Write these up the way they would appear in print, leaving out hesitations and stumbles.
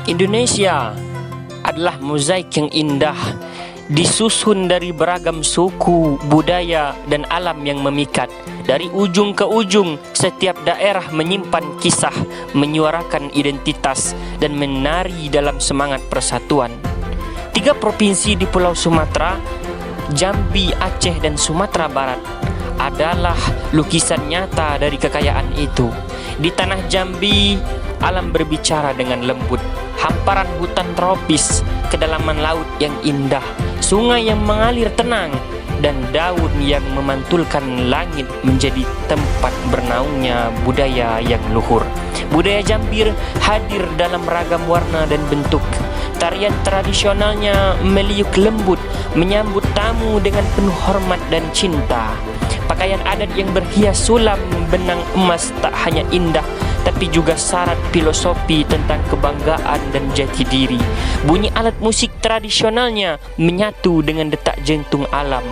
Indonesia adalah mozaik yang indah, disusun dari beragam suku, budaya, dan alam yang memikat. Dari ujung ke ujung, setiap daerah menyimpan kisah, menyuarakan identitas, dan menari dalam semangat persatuan. 3 provinsi di Pulau Sumatera, Jambi, Aceh, dan Sumatera Barat adalah lukisan nyata dari kekayaan itu. Di tanah Jambi, alam berbicara dengan lembut. Hamparan hutan tropis, kedalaman laut yang indah, sungai yang mengalir tenang, dan daun yang memantulkan langit menjadi tempat bernaungnya budaya yang luhur. Budaya Jambi hadir dalam ragam warna dan bentuk. Tarian tradisionalnya meliuk lembut, menyambut tamu dengan penuh hormat dan cinta. Pakaian adat yang berhias sulam benang emas tak hanya indah, tapi juga syarat filosofi tentang kebanggaan dan jati diri. Bunyi alat musik tradisionalnya menyatu dengan detak jantung alam.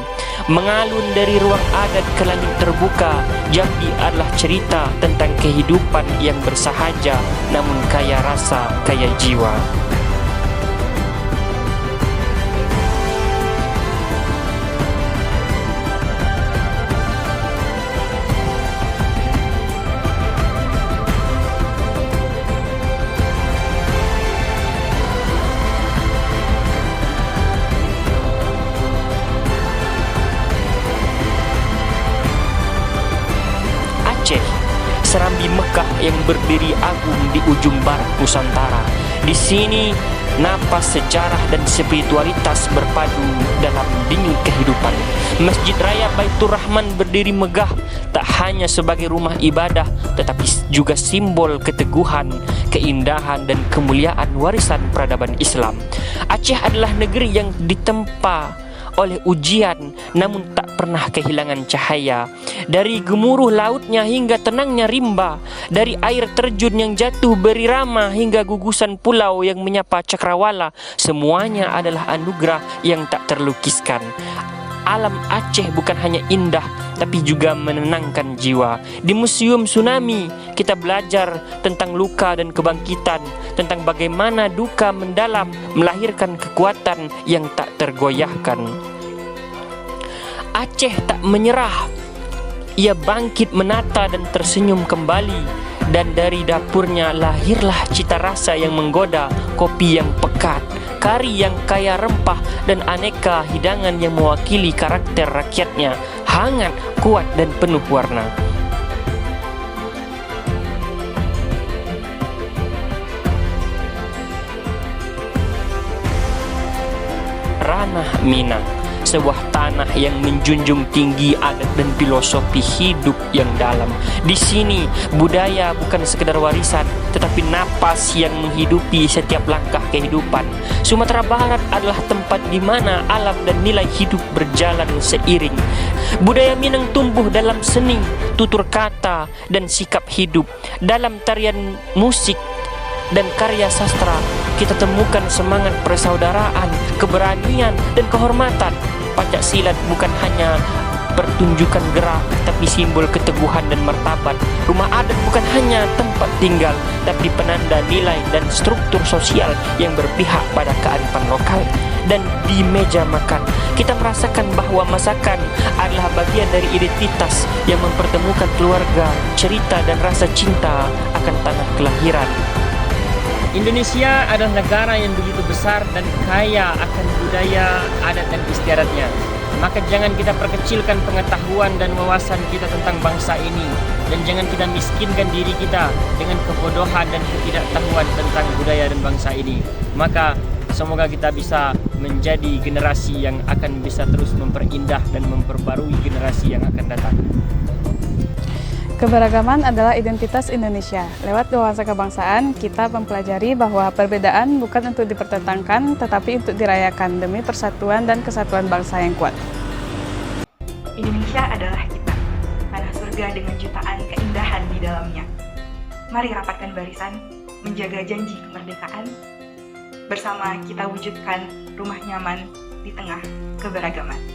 Mengalun dari ruang adat ke langit terbuka, Jambi adalah cerita tentang kehidupan yang bersahaja namun kaya rasa, kaya jiwa. Aceh, serambi Mekah yang berdiri agung di ujung barat Nusantara. Di sini, napas sejarah dan spiritualitas berpadu dalam denyut kehidupan. Masjid Raya Baitur Rahman berdiri megah tak hanya sebagai rumah ibadah, tetapi juga simbol keteguhan, keindahan, dan kemuliaan warisan peradaban Islam. Aceh adalah negeri yang ditempa oleh ujian namun tak pernah kehilangan cahaya. Dari gemuruh lautnya hingga tenangnya rimba, dari air terjun yang jatuh berirama hingga gugusan pulau yang menyapa cakrawala, semuanya adalah anugerah yang tak terlukiskan. Alam Aceh bukan hanya indah, tapi juga menenangkan jiwa. Di Museum Tsunami, kita belajar tentang luka dan kebangkitan, tentang bagaimana duka mendalam melahirkan kekuatan yang tak tergoyahkan. Aceh tak menyerah. Ia bangkit menata dan tersenyum kembali. Dan dari dapurnya lahirlah cita rasa yang menggoda, kopi yang pekat, kari yang kaya rempah, dan aneka hidangan yang mewakili karakter rakyatnya, hangat, kuat, dan penuh warna. Ranah Minang, sebuah tanah yang menjunjung tinggi adat dan filosofi hidup yang dalam. Di sini, budaya bukan sekedar warisan, tetapi napas yang menghidupi setiap langkah kehidupan. Sumatera Barat adalah tempat di mana alam dan nilai hidup berjalan seiring. Budaya Minang tumbuh dalam seni, tutur kata, dan sikap hidup. Dalam tarian musik dan karya sastra, kita temukan semangat persaudaraan, keberanian, dan kehormatan. Pancak silat bukan hanya pertunjukan gerak, tapi simbol keteguhan dan martabat. Rumah adat bukan hanya tempat tinggal, tapi penanda nilai dan struktur sosial yang berpihak pada kearifan lokal. Dan di meja makan, kita merasakan bahwa masakan adalah bagian dari identitas yang mempertemukan keluarga, cerita, dan rasa cinta akan tanah kelahiran. Indonesia adalah negara yang begitu besar dan kaya akan budaya, adat, dan istiadatnya. Maka jangan kita perkecilkan pengetahuan dan wawasan kita tentang bangsa ini. Dan jangan kita miskinkan diri kita dengan kebodohan dan ketidaktahuan tentang budaya dan bangsa ini. Maka semoga kita bisa menjadi generasi yang akan bisa terus memperindah dan memperbarui generasi yang akan datang. Keberagaman adalah identitas Indonesia. Lewat nuansa kebangsaan, kita mempelajari bahwa perbedaan bukan untuk dipertentangkan, tetapi untuk dirayakan demi persatuan dan kesatuan bangsa yang kuat. Indonesia adalah kita, tanah surga dengan jutaan keindahan di dalamnya. Mari rapatkan barisan, menjaga janji kemerdekaan. Bersama kita wujudkan rumah nyaman di tengah keberagaman.